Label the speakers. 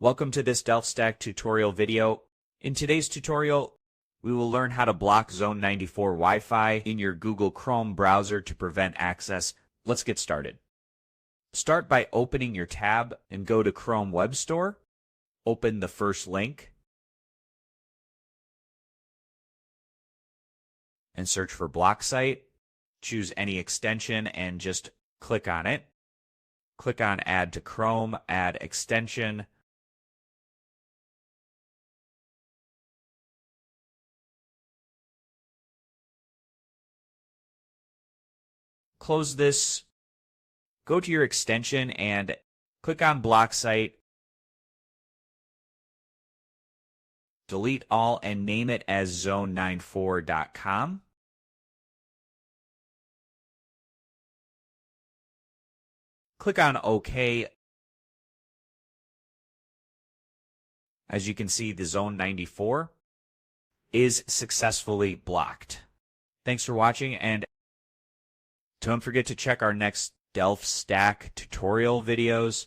Speaker 1: Welcome to this DelftStack tutorial video. In today's tutorial, we will learn how to block Zone94 Wi-Fi in your Google Chrome browser to prevent access. Let's get started. Start by opening your tab and go to Chrome Web Store. Open the first link and search for block site. Choose any extension and just click on it. Click on Add to Chrome, Add Extension. Close this, go to your extension and click on Block Site. Delete all and name it as zone94.com. Click on OK. As you can see, the Zone94 is successfully blocked. Thanks for watching, and don't forget to check our next DelftStack tutorial videos.